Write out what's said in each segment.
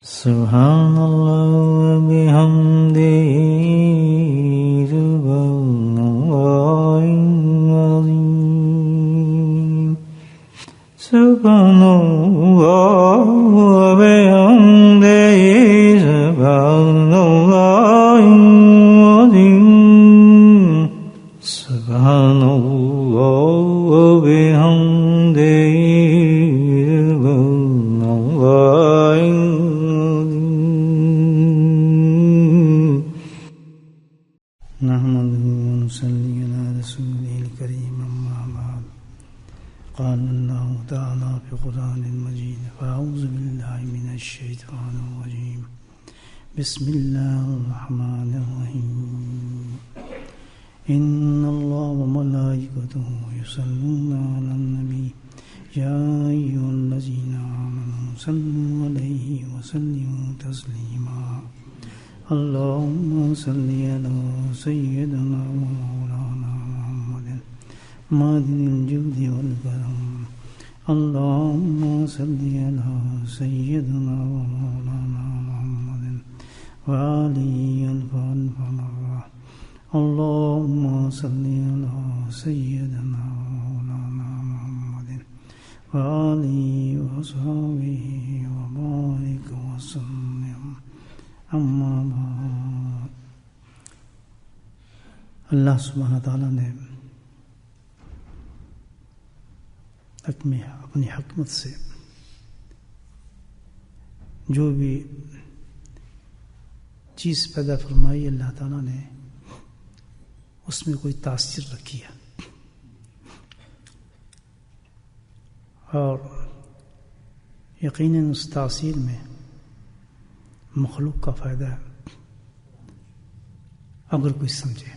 سبحان اللہ وبحمدہ سبحان اللہ العظیم سبحان اللہ وبحمدہ سبحان اللہ العظیم سبحان اللہ وبحمدہ قال اللہ تعالی فی القرآن المجید فاعوذ باللہ من الشیطان الرجیم بسم اللہ الرحمن الرحیم ان اللہ وملائکتہ یصلون علی النبی یا ایھا الذین آمنوا صلوا علیہ وسلموا تسلیما اللہم صلی علی سیدنا ومولانا معدن الجود والکرم اللهم صل على سيدنا ومولانا محمد وآله ألف مرة اللهم صل على سيدنا ومولانا محمد وآله وصحبه وبارك وسلم أما بعد. اللہ سبحانہ تعالیٰ نے اپنی حکمت سے جو بھی چیز پیدا فرمائی اللہ تعالیٰ نے اس میں کوئی تاثیر رکھی ہے اور یقیناً اس تاثیر میں مخلوق کا فائدہ ہے اگر کوئی سمجھے.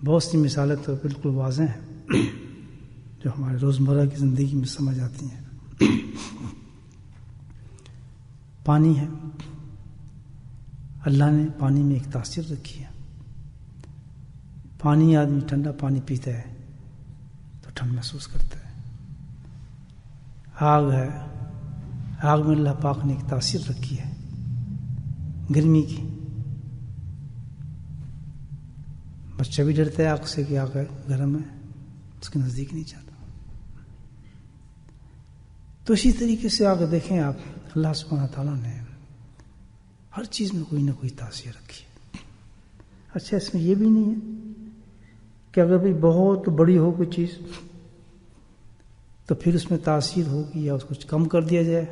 بہت سی مثالیں تو بالکل واضح ہیں جو ہمارے روزمرہ کی زندگی میں سمجھ آتی ہیں. پانی ہے، اللہ نے پانی میں ایک تاثیر رکھی ہے. پانی آدمی ٹھنڈا پانی پیتا ہے تو ٹھنڈ محسوس کرتا ہے. آگ ہے، آگ میں اللہ پاک نے ایک تاثیر رکھی ہے گرمی کی. بچہ بھی ڈرتا ہے آگ سے کہ آگ گرم ہے، اس کے نزدیک نہیں جاتا. تو اسی طریقے سے آگے دیکھیں آپ، اللہ سبحانہ تعالیٰ نے ہر چیز میں کوئی نہ کوئی تاثیر رکھی ہے. اچھا، اس میں یہ بھی نہیں ہے کہ اگر بھی بہت بڑی ہو کوئی چیز تو پھر اس میں تاثیر ہوگی یا اس کو کم کر دیا جائے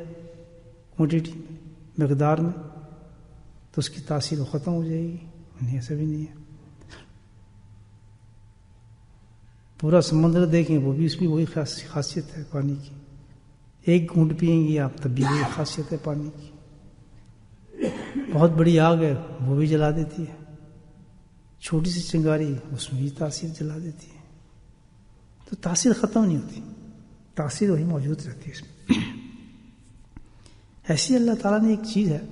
کوانٹٹی میں، مقدار میں، تو اس کی تاثیر ختم ہو جائے گی. نہیں، ایسا بھی نہیں ہے. پورا سمندر دیکھیں، وہ بھی اس میں وہی خاصیت ہے پانی کی. ایک گھونٹ پئیں گی آپ تب بھی وہی خاصیت ہے پانی کی. بہت بڑی آگ ہے وہ بھی جلا دیتی ہے، چھوٹی سی چنگاری اس میں بھی تاثیر جلا دیتی ہے. تو تاثیر ختم نہیں ہوتی، تاثیر وہی موجود رہتی ہے اس میں. ایسی اللہ تعالیٰ نے ایک چیز ہے،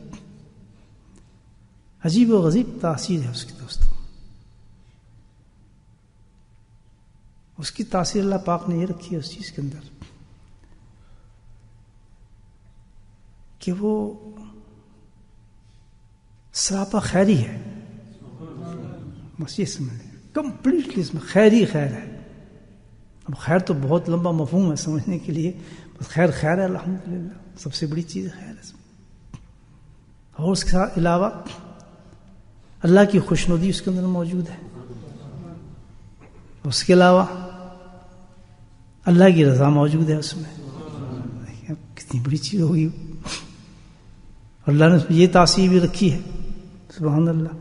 عجیب و غریب تاثیر ہے اس کی. دوستوں، اس کی تاثیر اللہ پاک نے یہ رکھی ہے اس چیز کے اندر کہ وہ سراپا خیری ہے. بس یہ سمجھ لیں، کمپلیٹلی اس میں خیری خیر ہے. اب خیر تو بہت لمبا مفہوم ہے سمجھنے کے لیے، بس خیر خیر ہے. الحمدللہ سب سے بڑی چیز خیر ہے اس میں. اور اس کے علاوہ اللہ کی خوشنودی اس کے اندر موجود ہے. اس کے علاوہ اللہ کی رضا موجود ہے اس میں. کتنی بڑی چیز ہوگی. اللہ نے یہ تاثیر بھی رکھی ہے سبحان اللہ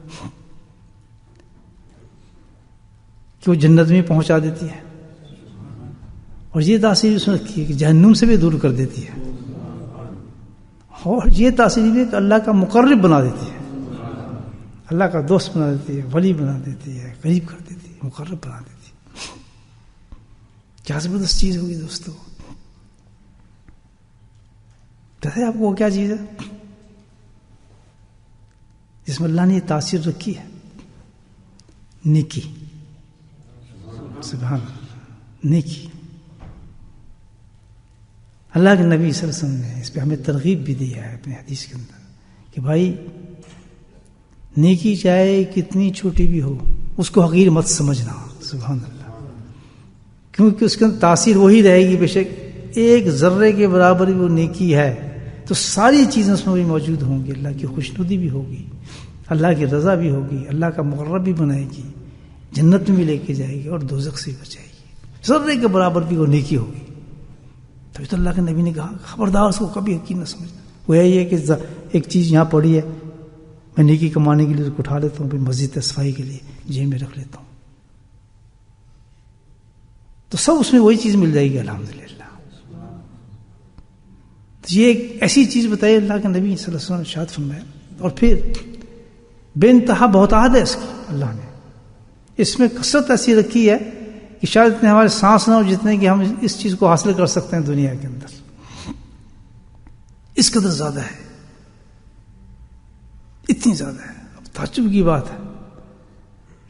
کہ وہ جنت میں پہنچا دیتی ہے، اور یہ تاثیر اس نے رکھی ہے کہ جہنم سے بھی دور کر دیتی ہے، اور یہ تاثیر بھی کہ اللہ کا مقرب بنا دیتی ہے، اللہ کا دوست بنا دیتی ہے، ولی بنا دیتی ہے، قریب کر دیتی ہے، مقرب بنا دیتی ہے. کیا زبردست چیز ہوگی دوستو. پتہ ہے آپ کو کیا چیز ہے جس میں اللہ نے یہ تاثیر رکھی ہے؟ نیکی. سبحان اللہ، نیکی. اللہ کے نبی صلی اللہ علیہ وسلم نے اس پہ ہمیں ترغیب بھی دی ہے اپنے حدیث کے اندر کہ بھائی نیکی چاہے کتنی چھوٹی بھی ہو اس کو حقیر مت سمجھنا. سبحان اللہ. کیونکہ اس کے اندر تاثیر وہی رہے گی. بے شک ایک ذرے کے برابر وہ نیکی ہے تو ساری چیزیں اس میں بھی موجود ہوں گی. اللہ کی خوشنودی بھی ہوگی, اللہ کی رضا بھی ہوگی, اللہ کا مقرب بھی بنائے گی, جنت میں بھی لے کے جائے گی اور دوزخ سے بچائے گی. ذرے کے برابر بھی وہ نیکی ہوگی. تبھی تو اللہ کے نبی نے کہا خبردار اس کو کبھی حقیر نہ سمجھنا. وہ یہ ہے کہ ایک چیز یہاں پڑی ہے, میں نیکی کمانے کے لیے اس کو اٹھا لیتا ہوں, پھر مسجد صفائی کے لیے جیب میں رکھ لیتا ہوں, تو سب اس میں وہی چیز مل جائے گی الحمدللہ. تو یہ ایک ایسی چیز بتائی اللہ کے نبی صلی اللہ علیہ وسلم نے ارشاد فرمایا. اور پھر بے انتہا بہتات ہے اس کی. اللہ نے اس میں کثرت ایسی رکھی ہے کہ شاید اتنے ہمارے سانس نہ ہو جتنے کہ ہم اس چیز کو حاصل کر سکتے ہیں دنیا کے اندر. اس قدر زیادہ ہے, اتنی زیادہ ہے. اب تعجب کی بات ہے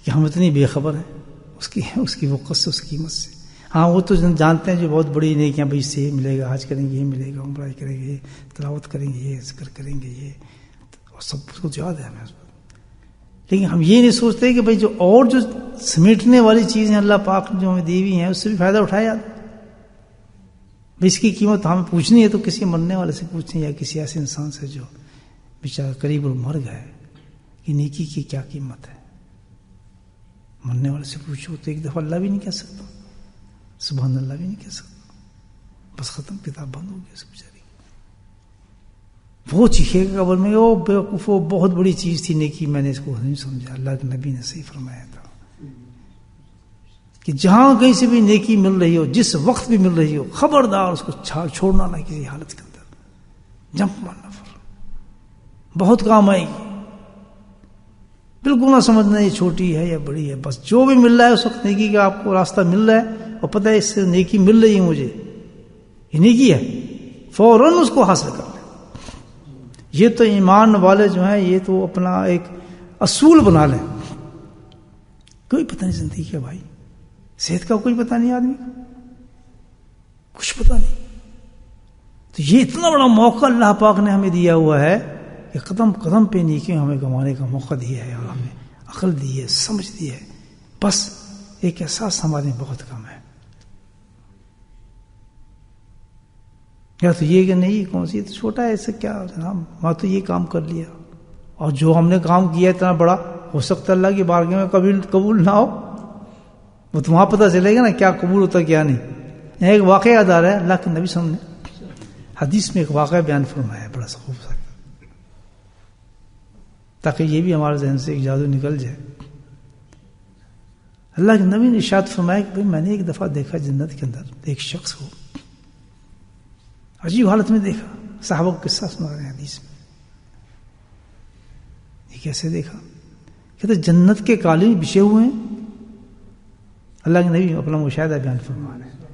کہ ہم اتنی بے خبر ہیں اس کی وقت سے, اس کی قیمت سے. ہاں وہ تو جانتے ہیں جو بہت بڑی نیکیاں بھائی اس سے یہ ملے گا, حج کریں گے یہ ملے گا, عمرہ کریں گے, تلاوت کریں گے, یہ ذکر کریں گے, یہ اور سب کچھ یاد ہے ہمیں. لیکن ہم یہ نہیں سوچتے کہ بھائی جو اور جو سمیٹنے والی چیزیں اللہ پاک جو ہمیں دی ہوئی ہیں اس سے بھی فائدہ اٹھایا. بھائی اس کی قیمت ہمیں پوچھنی ہے تو کسی مرنے والے سے پوچھیں یا کسی ایسے انسان سے جو بیچارہ قریب مر گئے کہ نیکی کی کیا قیمت ہے. مرنے والے سے پوچھو تو ایک دفعہ اللہ بھی نہیں کہہ سکتا, سبحان اللہ بھی نہیں کہہ سکتا. بس ختم, کتاب بند ہو گئی اس بیچاری. وہ چیخے گا قبر میں, وہ بیوقوف, وہ بہت بڑی چیز تھی نیکی, میں نے اس کو نہیں سمجھا. اللہ کے نبی نے صحیح فرمایا تھا کہ جہاں کہیں سے بھی نیکی مل رہی ہو, جس وقت بھی مل رہی ہو, خبردار اس کو چھوڑنا نہ کسی حالت کے اندر. جمپ مارنا بہت کام آئے گی. بالکل نہ سمجھنا یہ چھوٹی ہے یا بڑی ہے, بس جو بھی مل رہا ہے اس وقت نیکی کا آپ کو راستہ مل رہا ہے اور پتہ ہے اس سے نیکی مل رہی ہے, مجھے یہ نیکی ہے, فوراً اس کو حاصل کر لیں. یہ تو ایمان والے جو ہیں یہ تو اپنا ایک اصول بنا لیں. کوئی پتہ نہیں زندگی کا بھائی, صحت کا کوئی پتہ نہیں, آدمی کچھ پتہ نہیں. تو یہ اتنا بڑا موقع اللہ پاک نے ہمیں دیا ہوا ہے کہ قدم قدم پہ نیکیاں ہمیں کمانے کا موقع دیا ہے, اور ہمیں عقل دی ہے, سمجھ دی ہے. بس ایک احساس ہمارے بہت کم ہے. یا تو یہ کہ نہیں کون سی تو چھوٹا ہے, اس سے کیا جناب, وہاں تو یہ کام کر لیا. اور جو ہم نے کام کیا اتنا بڑا, ہو سکتا ہے اللہ کی بارگاہ میں کبھی قبول نہ ہو, وہ تو وہاں پتہ چلے گا نا کیا قبول ہوتا کیا نہیں. ایک واقعہ یاد آ رہا ہے, اللہ کے نبی صلی اللہ علیہ وسلم نے حدیث میں ایک واقعہ بیان فرمایا ہے بڑا خوبصورت, تاکہ یہ بھی ہمارے ذہن سے ایک جادو نکل جائے. اللہ کے نبی نے ارشاد فرمایا کہ میں نے ایک دفعہ دیکھا جنت کے اندر ایک شخص کو, عجیب حالت میں دیکھا. صحابہ کو قصہ سنا رہے ہیں حدیث میں. یہ کیسے دیکھا؟ کہتے جنت کے قالین بچھے ہوئے ہیں. اللہ کے نبی اپنا مشاہدہ بیان فرما رہے ہیں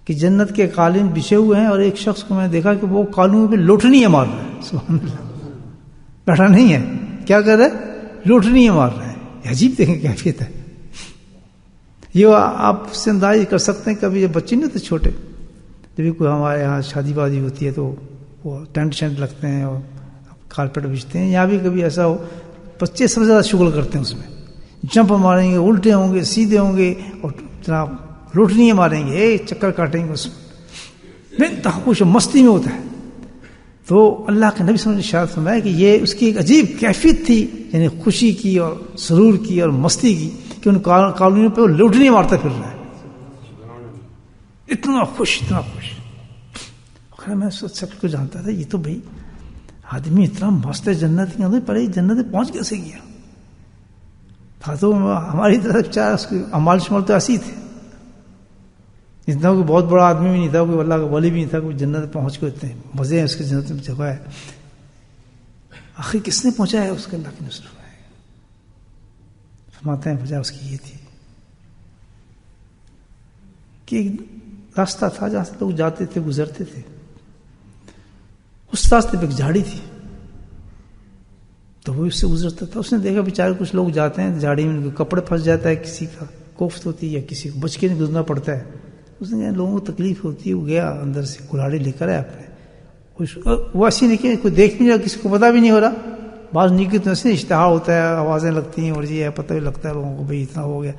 کہ جنت کے قالین بچھے ہوئے ہیں, اور ایک شخص کو میں نے دیکھا کہ وہ قالینوں پہ لوٹنیاں مار رہا ہے. سبحان اللہ, بیٹھا نہیں ہے, کیا کر رہا ہے؟ لوٹنیاں مار رہا ہے. یہ عجیب دیکھیں کیفیت ہے. یہ آپ سے انداز کر سکتے ہیں, کبھی جب بچے نہیں ہوتے چھوٹے, جب کوئی ہمارے یہاں شادی بازی ہوتی ہے تو وہ ٹینٹ شینٹ لگتے ہیں اور کارپیٹ بچھتے ہیں, یہاں بھی کبھی ایسا ہو, بچے سب سے زیادہ شغل کرتے ہیں اس میں, جمپ ماریں گے, الٹے ہوں گے, سیدھے ہوں گے, اور جناب لوٹنیاں ماریں گے, چکر کاٹیں گے, اس میں انتہا خوش مستی میں ہوتا ہے. تو اللہ کے نبی صلی اللہ علیہ وسلم نے ارشاد فرمایا کہ یہ اس کی ایک عجیب کیفیت تھی, یعنی خوشی کی اور سرور کی اور مستی کی, کہ ان کالونیوں پہ وہ لوٹنیاں مارتا پھر رہا ہے. اتنا خوش, اتنا خوش. میں سب کو جانتا تھا یہ تو بھائی آدمی اتنا مست ہے جنت کے اندر, پر جنت میں پہنچ کیسے گیا تھا. تو ہماری طرف چاہ اس کے امال شمال تو ایسی تھے, اتنا کوئی بہت بڑا آدمی بھی نہیں تھا, کوئی اللہ کا ولی بھی نہیں تھا, کوئی جنت پہنچ کے اتنے مزے ہیں اس کے جنت میں جگہ ہے. آخر کس نے پہنچا ہے اس کے, اللہ کی نصرت ہے. فرماتے ہیں وجہ اس کی یہ تھی کہ ایک راستہ تھا جہاں سے لوگ جاتے تھے, گزرتے تھے. اس راستے پہ ایک جھاڑی تھی, تو وہ اس سے گزرتا تھا. اس نے دیکھا بیچارے کچھ لوگ جاتے ہیں جھاڑی میں, ان کے کپڑے پھنس جاتا ہے, کسی کا کوفت ہوتی ہے یا کسی کو بچ کے نہیں گزرنا پڑتا ہے, اس نے کہا لوگوں کو تکلیف ہوتی ہے. وہ گیا اندر سے کلاڑی لے کر آیا اپنے. وہ ایسی نہیں کہ کوئی دیکھ بھی نہیں رہا, کسی کو پتا بھی نہیں ہو رہا. بعض نیکی تو ایسے اشتہار ہوتا ہے, آوازیں لگتی ہیں اور یہ پتہ بھی لگتا ہے لوگوں کو بھائی اتنا ہو گیا.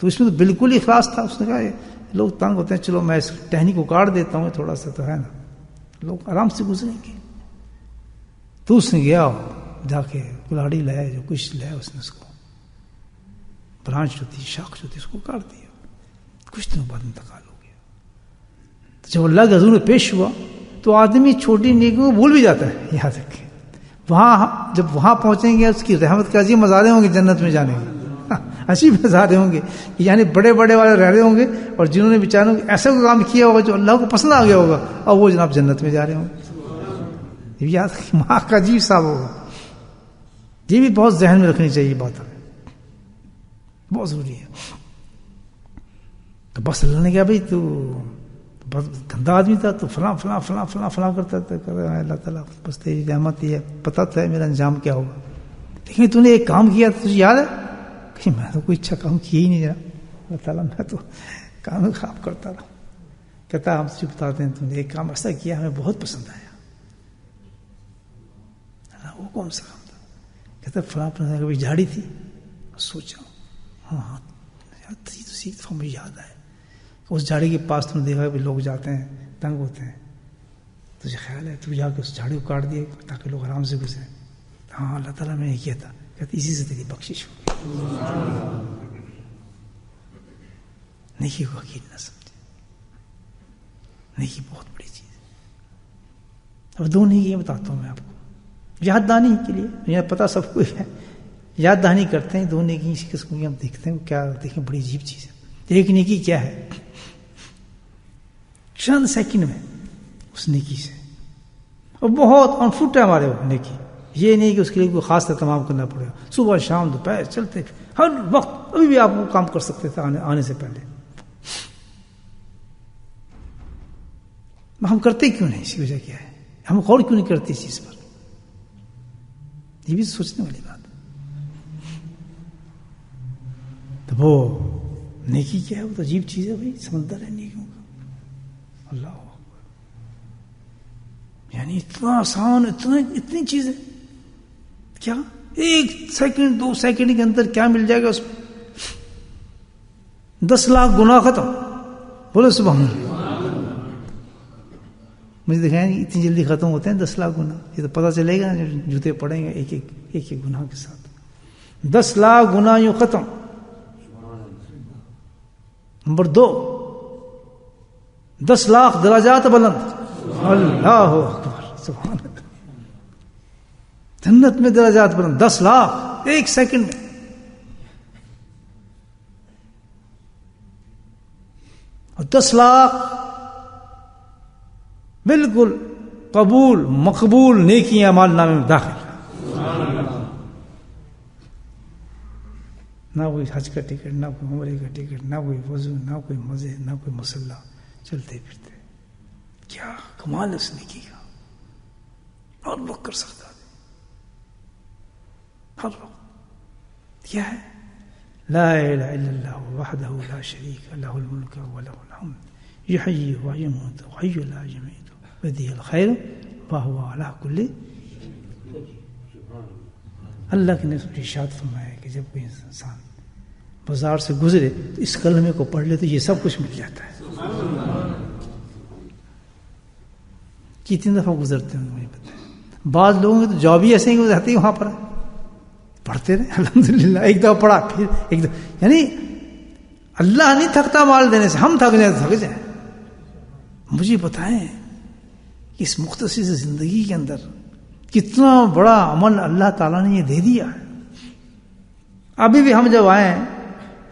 تو اس میں تو بالکل ہی خاص تھا. اس نے کہا لوگ تنگ ہوتے ہیں, چلو میں اس ٹہنی کو کاٹ دیتا ہوں, تھوڑا سا تو ہے نا, لوگ آرام سے گزریں گے. تو اس نے گیا جا کے کلاڑی لایا, جو کچھ لایا اس نے اس کو برانچ ہوتی ہے, شاخ ہوتی ہے, اس کو کاٹ دیا. کچھ دنوں بعد انتقال ہو گیا. تو جب اللہ کے حضور میں پیش ہوا تو آدمی چھوٹی نیکیوں کو بھول بھی جاتا ہے. یاد رکھیں, وہاں جب وہاں پہنچیں گے اس کی رحمت کے عظیم مزارے ہوں گے جنت میں جانے کے, عجیب مزارے ہوں گے, یعنی بڑے بڑے والے رہ رہے ہوں گے, اور جنہوں نے بیچاروں ایسا کوئی کام کیا ہوگا جو اللہ کو پسند آ گیا ہوگا, اور وہ جناب جنت میں جا رہے ہوں گے. یہ بھی یاد رکھیں, وہاں کا عجیب صاحب ہوگا. یہ بھی بہت ذہن میں رکھنی چاہیے بات, ہمیں بہت ضروری ہے. تو بس اللہ نے کہا بھائی تو بس گندا آدمی تھا, تو فلاں فلاں فلاں فلاں فلاں کرتا تھا. اللہ تعالیٰ بس تیری رحمت ہی ہے, پتہ تو ہے میرا انجام کیا ہوگا, لیکن تو نے ایک کام کیا تجھے یاد ہے کہ میں تو کوئی اچھا کام کیا ہی نہیں رہا. اللہ تعالیٰ میں تو کام خراب کرتا رہا. کہتا ہم سے بتاتے ہیں تو نے ایک کام ایسا کیا ہمیں بہت پسند آیا. وہ کون سا کام تھا؟ کہتا فلاں فلاں کبھی جھاڑی تھی, سوچا ہاں تو مجھے یاد آئے اس جھاڑی کے پاس تم نے دیکھا کہ لوگ جاتے ہیں تنگ ہوتے ہیں, تجھے خیال ہے تو جا کے اس جھاڑی کو کاٹ دیا تاکہ لوگ آرام سے گزریں. ہاں اللہ تعالیٰ میں نے کیا تھا. کہتے اسی سے تیری بخشش ہوگی. نیکی کو حقیر نہ سمجھے, نیکی بہت بڑی چیز ہے. اب دو نیکی بتاتا ہوں میں آپ کو یاد دہانی کے لیے, یہ پتہ سب کو ہے, یاد دہانی کرتے ہیں. دو نیکی اسی قسم کی ہم دیکھتے ہیں, کیا دیکھیں بڑی عجیب چیز ہے. ایک نیکی کیا ہے, چند سیکنڈ میں اس نیکی سے, اور بہت آن فٹ ہے ہمارے وہ نیکی. یہ نہیں کہ اس کے لیے کوئی خاص اہتمام کرنا پڑے گا, صبح شام دوپہر چلتے ہر وقت ابھی بھی آپ وہ کام کر سکتے تھے آنے سے پہلے. ہم کرتے کیوں نہیں, اسی وجہ کیا ہے, ہم غور کیوں نہیں کرتے اس چیز پر, یہ بھی سوچنے والی بات ہے. تو وہ نیکی کیا ہے, وہ تو عجیب چیز ہے بھائی, سمندر ہے نیکیوں کا. اللہ اکبر, یعنی اتنا آسان, اتنی چیز ہے. کیا ایک سیکنڈ 2 سیکنڈ کے اندر کیا مل جائے گا اس میں, 10 لاکھ گناہ ختم. بولے سبحان اللہ. مجھے دکھائیں اتنی جلدی ختم ہوتے ہیں 10 لاکھ گناہ. یہ تو پتہ چلے گا جوتے پڑیں گے ایک ایک گناہ کے ساتھ. 10 لاکھ گناہ یوں ختم. نمبر 2, 10 لاکھ درجات بلند. اللہ اکبر, سبحان اللہ. جنت میں درجات بلند 10 لاکھ ایک سیکنڈ میں. اور 10 لاکھ بالکل قبول مقبول نیکی اعمال نامے میں داخل. نہ کوئی حج کا ٹکٹ, نہ کوئی عمرے کا ٹکٹ, نہ کوئی وضو, نہ کوئی مزے, نہ کوئی مسلح, چلتے پھرتے. کیا کمال ہے اس نیکی کا, ہر وقت کر سکتا ہے, ہر وقت. کیا ہے, لا الہ الا اللہ وحدہ لا شریک لہ الملک ولہ الحمد یحیی ویمیت وحی لا یمیت بیدہ الخیر وہو علی کل. اللہ کے نے ارشاد فرمایا کہ جب کوئی انسان بازار سے گزرے تو اس کلمے کو پڑھ لے تو یہ سب کچھ مل جاتا ہے. کتنی دفعہ گزرتے ہیں مجھے پتہ ہے. بعض لوگوں کے تو جاب ہی ایسے ہی گزرتے ہیں, وہاں پر پڑھتے رہے الحمدللہ, ایک دفعہ پڑھا پھر ایک دفعہ. یعنی اللہ نہیں تھکتا مال دینے سے, ہم تھک جائیں تھک جائیں. مجھے بتائیں کہ اس مختصر زندگی کے اندر کتنا بڑا عمل اللہ تعالیٰ نے یہ دے دیا ہے. ابھی بھی ہم جب آئے ہیں,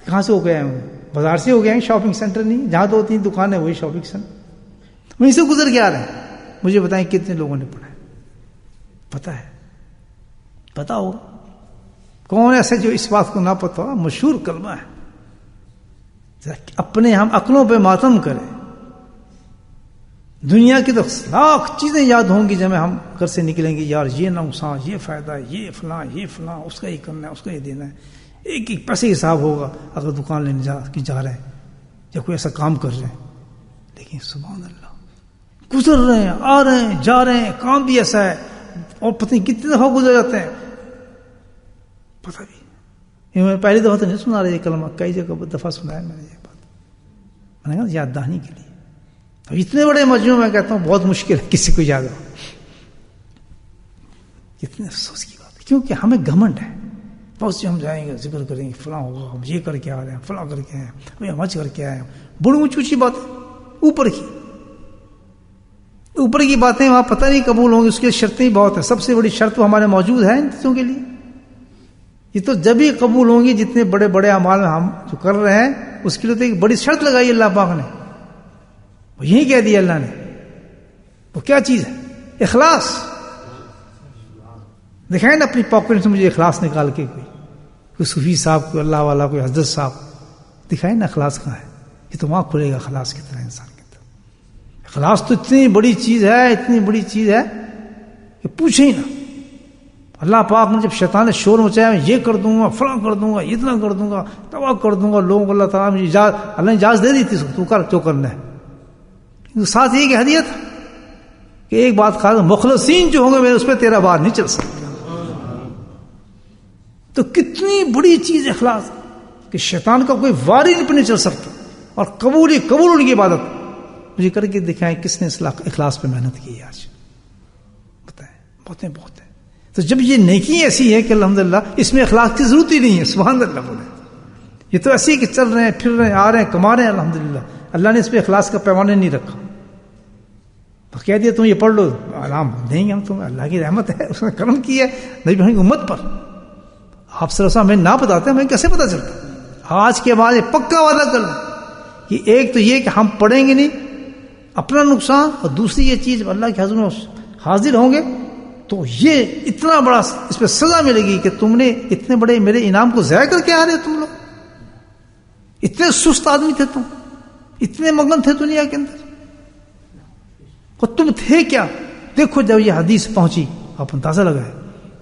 کہاں سے ہو گئے ہیں, بازار سے ہو گئے ہیں, شاپنگ سینٹر نہیں, جہاں 2-3 دکانیں وہی شاپنگ سینٹر, وہیں سے گزر کے آ رہے ہیں. مجھے بتائیں کتنے لوگوں نے پڑھا ہے, پتہ ہے, پتہ ہوگا کون ایسے جو اس بات کو نہ پتہ ہو. مشہور کلمہ ہے, اپنے ہم عقلوں پہ ماتم کریں. دنیا کی تو لاکھ چیزیں یاد ہوں گی جب ہم گھر سے نکلیں گے, یار یہ نقصان, یہ فائدہ, یہ فلاں, اس کا یہ کرنا ہے, اس کا یہ دینا ہے. ایک ایک پیسے حساب ہوگا اگر دکان لینے جا رہے ہیں یا کوئی ایسا کام کر رہے ہیں. لیکن سبحان اللہ گزر رہے ہیں، آ رہے ہیں، جا رہے ہیں، کام بھی ایسا ہے، اور پتہ نہیں کتنے دفعہ گزر جاتے ہیں، پتہ بھی میں پہلی دفعہ تو نہیں سنا رہا یہ کلمہ، کئی جگہ دفعہ سنایا میں نے یہ بات، میں نے کہا یاد دہانی کے لیے. اب اتنے بڑے مجموعے میں کہتا ہوں بہت مشکل ہے کسی کو یاد ہو. کتنے افسوس کی بات ہے، کیونکہ ہمیں گھمنڈ ہے. بہت سے ہم جائیں گے ذکر کریں گے فلاں ہوگا، ہم یہ کر کے آ رہے ہیں، فلاں کر کے آئے ہیں، ہم حج کر کے آئے ہیں، بڑی اونچی اونچی باتیں اوپر کی باتیں وہاں پتہ نہیں قبول ہوں گی، اس کی شرطیں بہت ہیں. سب سے بڑی شرط وہ ہمارے موجود ہے ان چیزوں کے لیے. یہ تو جب ہی قبول ہوں گی جتنے بڑے بڑے اعمال ہم جو کر رہے ہیں، اس کے لیے تو ایک بڑی شرط لگائی اللہ پاک نے. وہ یہی کہہ دیا اللہ نے. وہ کیا چیز ہے؟ اخلاص. دکھائیں نا اپنی پاکٹ سے مجھے اخلاص نکال کے، کوئی صوفی صاحب، کوئی اللہ والا، کوئی حضرت صاحب، دکھائیں نا اخلاص کہاں ہے. یہ تو وہاں کھلے گا اخلاص کی طرح انسان کے اندر. اخلاص تو اتنی بڑی چیز ہے، اتنی بڑی چیز ہے کہ پوچھیں ہی نہ. اللہ پاک نے جب شیطان نے شور مچایا میں یہ کر دوں گا، فلاں کر دوں گا، اتنا کر دوں گا، تباہ کر دوں گا لوگوں کو، اللہ تعالیٰ نے اللہ نے اجازت دے دی تھی تو کر جو کرنا ہے. ساتھ یہ کہ ہدیت کہ ایک بات خاص، مخلصین جو ہوں گے میرے اس پہ تیرا بار نہیں چل سکتا. تو کتنی بڑی چیز اخلاص کہ شیطان کا کوئی واری ان پہ نہیں چل سکتا. اور قبول ان کی عبادت. مجھے کر کے دکھائیں کس نے اخلاص پہ محنت کی ہے آج، بتائیں. بہت ہیں. تو جب یہ نیکی ایسی ہے کہ الحمدللہ اس میں اخلاص کی ضرورت ہی نہیں ہے، سبحان اللہ بولے. یہ تو ایسے ہی کہ چل رہے ہیں، پھر رہے ہیں، آ رہے ہیں، کما رہے ہیں، الحمدللہ. اللہ نے اس پہ اخلاص کا پیمانے نہیں رکھا. تو کہہ دیا تم یہ پڑھ لو، آرام دیں گے ہم تمہیں. اللہ کی رحمت ہے، اس نے کرم کی ہے نبی بہن کی امت پر. آپ صلی اللہ علیہ وسلم ہمیں نہ بتاتے ہمیں کیسے پتا چلتا؟ آج کے بعد پکا وعدہ کر لیں کہ ایک تو یہ کہ ہم پڑھیں گے نہیں، اپنا نقصان، اور دوسری یہ چیز اللہ کے حضور میں حاضر ہوں گے تو یہ اتنا بڑا اس پہ سزا ملے گی کہ تم نے اتنے بڑے میرے انعام کو ضائع کر کے آ رہے ہو. تم لوگ اتنے سست آدمی تھے، تم اتنے مگن تھے دنیا کے اندر، اور تم تھے کیا؟ دیکھو جب یہ حدیث پہنچی، آپ اندازہ لگائے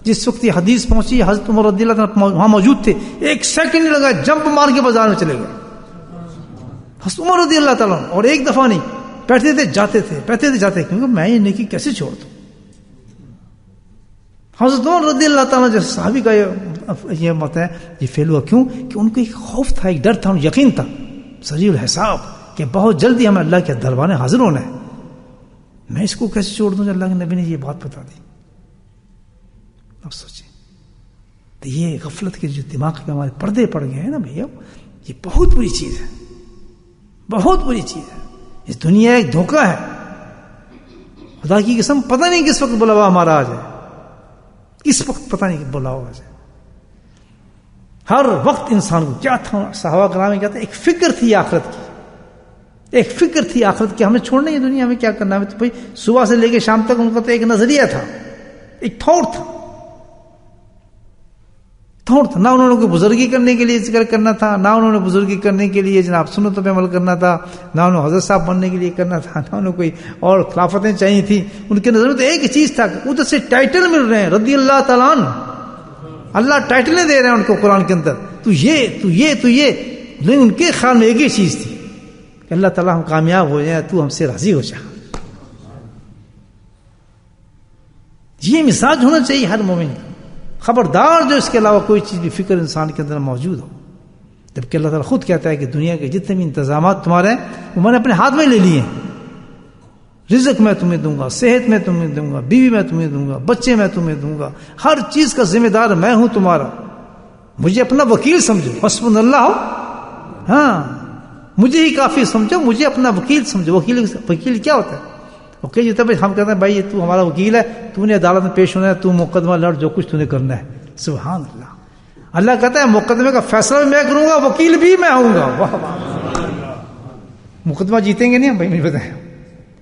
جس وقت یہ حدیث پہنچی، حضرت عمر رضی اللہ عنہ وہاں موجود تھے. ایک سیکنڈ نہیں لگا، جمپ مار کے بازار میں چلے گئے حضرت عمر رضی اللہ تعالیٰ. اور ایک دفعہ نہیں، بیٹھتے تھے جاتے تھے، بیٹھتے تھے جاتے، کیونکہ میں یہ نیکی کیسے چھوڑ دوں. حضرت عمر رضی اللہ تعالیٰ جیسے صحابی کا یہ مت ہے، یہ فیل ہوا کیوں کہ ان کو ایک خوف تھا، ایک ڈر تھا، یقین تھا سریع الحساب کہ بہت جلدی ہمیں اللہ کے دربار میں حاضر ہونا ہے. میں اس کو کیسے چھوڑ دوں؟ اللہ کے نبی نے یہ بات بتا دی. اب سوچیں تو یہ غفلت کے جو دماغ پہ ہمارے پردے پڑ گئے ہیں نا بھیا، یہ بہت بری چیز ہے، بہت بری چیز ہے. اس دنیا ایک دھوکہ ہے. خدا کی قسم پتہ نہیں کس وقت بلاوا ہمارا آ جائے، کس وقت پتہ نہیں بلاوا آ جائے. ہر وقت انسان کو کیا تھا، صحابہ کرام میں کیا تھا، ایک فکر تھی آخرت کی، ایک فکر تھی آخرت کی. ہمیں چھوڑنا ہے دنیا میں کیا کرنا ہے. تو بھائی صبح سے لے کے شام تک ان کا تو ایک نظریہ تھا، ایک تھاٹ تھا. نہ انہوں نے کوئی بزرگی کرنے کے لیے ذکر کرنا تھا، نہ انہوں نے بزرگی کرنے کے لیے جناب سنتوں پہ عمل کرنا تھا، نہ انہوں نے حضرت صاحب بننے کے لیے کرنا تھا، نہ انہوں نے کوئی اور خلافتیں چاہیے تھیں. ان کے نظر میں تو ایک ہی چیز تھا کہ ادھر سے ٹائٹل مل رہے ہیں رضی اللہ تعالیٰ عنہ، اللہ ٹائٹلیں دے رہے ہیں ان کو قرآن کے اندر، تو یہ. لیکن ان کے خیال میں ایک ہی چیز تھی کہ اللہ تعالیٰ ہم کامیاب ہو جائیں، تو ہم سے راضی ہو جائے. یہ مزاج ہونا چاہیے ہر مومن کا. خبردار جو اس کے علاوہ کوئی چیز بھی فکر انسان کے اندر موجود ہو. جبکہ اللہ تعالیٰ خود کہتا ہے کہ دنیا کے جتنے بھی انتظامات تمہارے ہیں وہ میں نے اپنے ہاتھ میں لے لیے ہیں. رزق میں تمہیں دوں گا، صحت میں تمہیں دوں گا، بیوی میں تمہیں دوں گا، بچے میں تمہیں دوں گا، ہر چیز کا ذمہ دار میں ہوں تمہارا. مجھے اپنا وکیل سمجھو، حسبنا اللہ ہو، ہاں مجھے ہی کافی سمجھو، مجھے اپنا وکیل سمجھو. وکیل کیا ہوتا ہے؟ اوکے جی تب ہم کہتے ہیں بھائی تو ہمارا وکیل ہے، تو نے عدالت میں پیش ہونا ہے، تو مقدمہ لڑ، جو کچھ تو نے کرنا ہے. سبحان اللہ. اللہ کہتا ہے مقدمے کا فیصلہ بھی میں کروں گا، وکیل بھی میں ہوں گا. واہ واہ. مقدمہ جیتیں گے نہیں ہم بھائی، مجھے بتائیں،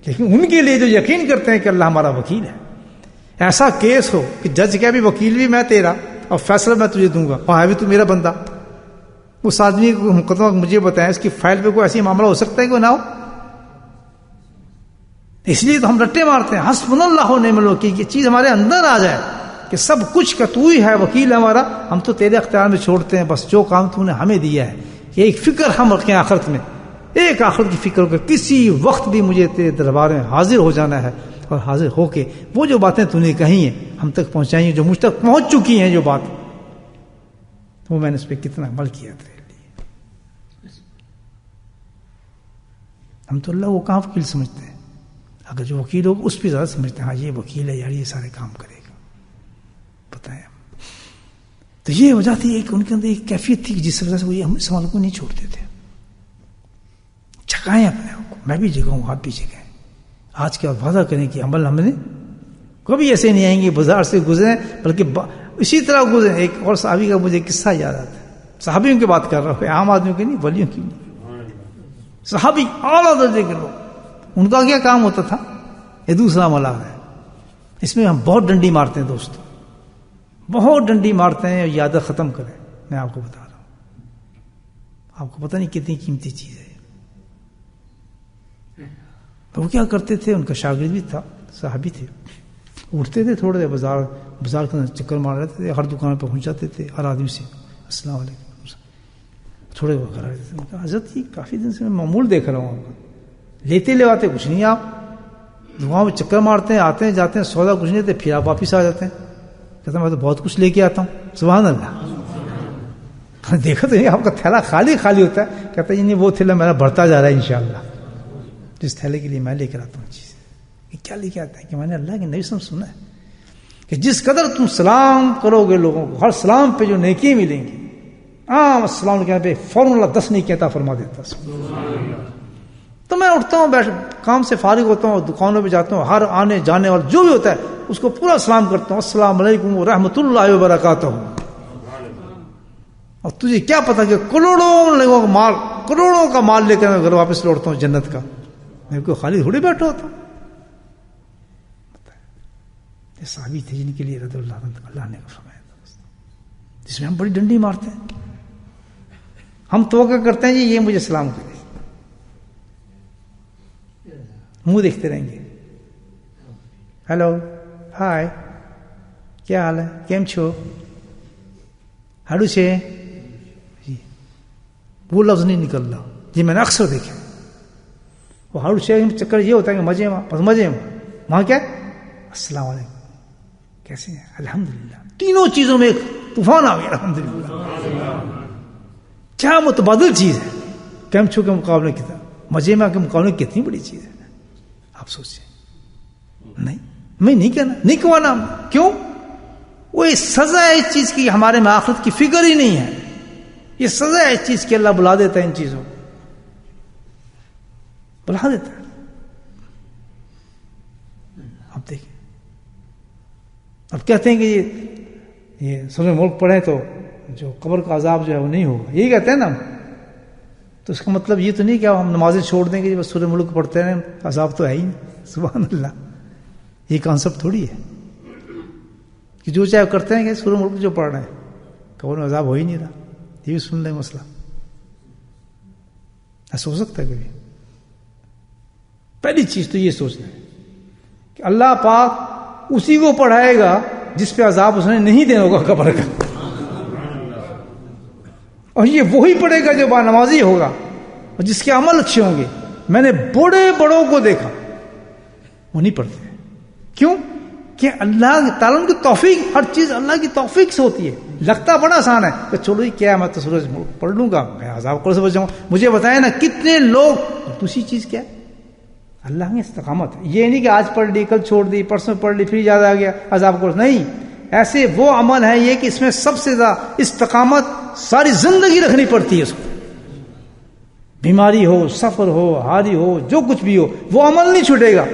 لیکن ان کے لیے جو یقین کرتے ہیں کہ اللہ ہمارا وکیل ہے، ایسا کیس ہو کہ جج کہے بھی وکیل بھی میں تیرا اور فیصلہ میں تجھے دوں گا، اور ہے بھی تو میرا بندہ. اس آدمی کو مقدمہ مجھے بتائیں اس کی فائل پہ کوئی ایسی معاملہ ہو سکتا ہے کہ نہ ہو؟ اس لیے تو ہم رٹے مارتے ہیں حسبنا اللہ و نعم الوکیل، یہ چیز ہمارے اندر آ جائے کہ سب کچھ کا تو ہی ہے وکیل ہمارا، ہم تو تیرے اختیار میں چھوڑتے ہیں، بس جو کام تو نے ہمیں دیا ہے. یہ ایک فکر ہم رکھیں آخرت میں، ایک آخرت کی فکر ہو کہ کسی وقت بھی مجھے تیرے دربار میں حاضر ہو جانا ہے، اور حاضر ہو کے وہ جو باتیں تو نے کہی ہیں ہم تک پہنچائی ہیں، جو مجھ تک پہنچ چکی ہیں جو بات، وہ میں نے اس پہ کتنا عمل کیا تیرے لیے۔ ہم تو اللہ کو کہاں وکیل سمجھتے ہیں؟ اگر جو وکیل ہوگا اس پہ زیادہ سمجھتے ہیں، ہاں یہ وکیل ہے یار، یہ سارے کام کرے گا، بتائیں۔ تو یہ وجہ تھی ایک ان کے اندر ایک کیفیت تھی جس وجہ سے وہ ہم اس عمل کو نہیں چھوڑتے تھے۔ جگائیں اپنے آپ کو، میں بھی جگاؤں آپ بھی جگائیں۔ آج کے بعد وعدہ کریں کہ عمل ہم نے کبھی ایسے نہیں آئیں گے بازار سے گزریں، بلکہ اسی طرح گزریں۔ ایک اور صحابی کا مجھے قصہ یاد آتا ہے، صحابیوں کی بات کر رہا ہوں، عام آدمیوں کی نہیں، ولیوں کی نہیں۔ صحابی اعلیٰ درجے کے لوگ، ان کا کیا کام ہوتا تھا؟ یہ دوسرا عمل ہے، اس میں ہم بہت ڈنڈی مارتے ہیں دوستوں، بہت ڈنڈی مارتے ہیں، یاد ختم کریں۔ میں آپ کو بتا رہا ہوں، آپ کو پتہ نہیں کتنی قیمتی چیز ہے۔ وہ کیا کرتے تھے، ان کا شاگرد بھی تھا، صحابی تھے، اٹھتے تھے تھوڑے دیر بازار کے اندر چکر مار رہتے تھے، ہر دکان پہ پہنچ جاتے تھے، ہر آدمی سے السلام علیکم، تھوڑے وہ کرا رہتے تھے۔ حضرت یہ کافی دن سے میں معمول دیکھ رہا ہوں، لیتے لے آتے کچھ نہیں، آپ دکان میں چکر مارتے ہیں، آتے ہیں جاتے ہیں، سودا کچھ نہیں دیتے، پھر آپ واپس آ جاتے ہیں، کہتے ہیں میں تو بہت کچھ لے کے آتا ہوں۔ سبحان اللہ، دیکھا تو نہیں، آپ کا تھیلا خالی خالی ہوتا ہے، کہتا ہے نہیں وہ تھیلا میرا بڑھتا جا رہا ہے انشاءاللہ، جس تھیلے کے لیے میں لے کر آتا ہوں چیز۔ کیا لے کے آتا ہے کہ میں نے اللہ کے نبی سے سنا ہے کہ جس قدر تم سلام کرو گے لوگوں کو، ہر سلام پہ جو نیکی ملیں گی، عام السلام علیکم پہ فوراً اللہ 10 نہیں کہتا فرما دیتا۔ تو میں اٹھتا ہوں، بیٹھ کام سے فارغ ہوتا ہوں، دکانوں پہ جاتا ہوں، ہر آنے جانے والا جو بھی ہوتا ہے اس کو پورا سلام کرتا ہوں، السلام علیکم ورحمۃ اللہ وبرکاتہ۔ اور تجھے کیا پتا کہ کروڑوں لوگوں کا مال، کروڑوں کا مال لے کر میں گھر واپس لوٹتا ہوں جنت کا، میں کوئی خالی تھوڑی بیٹھا ہوتا ہوں۔ یہ صحابی تھے جن کے لیے رضی اللہ نے فرمایا تھا، جس میں ہم بڑی ڈنڈی مارتے ہیں، ہم توقع کرتے ہیں جی یہ مجھے سلام کرے، منہ دیکھتے رہیں گے، ہیلو ہائے کیا حال ہے، کیم چھو، ہاڑو چھے، جی وہ لفظ نہیں نکل رہا جی، میں نے اکثر دیکھا۔ وہ ہاڑو چھے چکر یہ ہوتا ہے کہ مزے میں، بس مزے میں، وہاں کیا السلام علیکم کیسے ہیں، الحمدللہ، تینوں چیزوں میں ایک طوفان آ گیا، الحمدللہ۔ کیا متبادل چیز ہے، کیم چھو کے مقابلے کی طرح مزے میں کے مقابلے کتنی بڑی چیز ہے، آپ سوچیں۔ نہیں میں نہیں کہنا، نہیں کہنا، کیوں؟ وہ سزا ہے اس چیز کی، ہمارے میں آخرت کی فکر ہی نہیں ہے، یہ سزا ہے اس چیز کی، اللہ بلا دیتا ہے ان چیزوں کو، بلا دیتا ہے۔ اب دیکھیں، اب کہتے ہیں کہ یہ سورہ ملک پڑھیں تو جو قبر کا عذاب جو ہے وہ نہیں ہوگا، یہی کہتے ہیں نا، تو اس کا مطلب یہ تو نہیں کہ ہم نمازیں چھوڑ دیں گے بس سورہ ملک پڑھتے ہیں، عذاب تو ہے ہی نہیں۔ سبحان اللہ، یہ کانسیپٹ تھوڑی ہے کہ جو چاہے کرتے ہیں کہ سورہ ملک جو پڑھ رہے ہیں قبر میں عذاب ہو ہی نہیں رہا، یہ بھی سن لیں مسئلہ، ایسا ہو سکتا ہے کبھی؟ پہلی چیز تو یہ سوچنا ہے کہ اللہ پاک اسی کو پڑھائے گا جس پہ عذاب اس نے نہیں دینا ہوگا قبر کا، اور یہ وہی پڑھے گا جو با نمازی ہوگا اور جس کے عمل اچھے ہوں گے۔ میں نے بڑے بڑوں کو دیکھا وہ نہیں پڑھتے، کیوں کہ اللہ تعالیٰ کی توفیق، ہر چیز اللہ کی توفیق سے ہوتی ہے۔ لگتا بڑا آسان ہے کہ چلو یہ کیا ہے، میں تو سورج پڑھ لوں گا، میں عذاب کو سے بچ جاؤں۔ مجھے بتائیں نا کتنے لوگ، دوسری چیز کیا ہے، اللہ کی استقامت ہے، یہ نہیں کہ آج پڑھ لی کل چھوڑ دی، پرسوں پڑھ لی پھر یاد آ گیا عذاب کو، نہیں، ایسے وہ عمل ہے یہ کہ اس میں سب سے زیادہ استقامت ساری زندگی رکھنی پڑتی ہے اس کو، بیماری ہو، سفر ہو، حالی ہو، جو کچھ بھی ہو، وہ عمل نہیں چھوٹے گا۔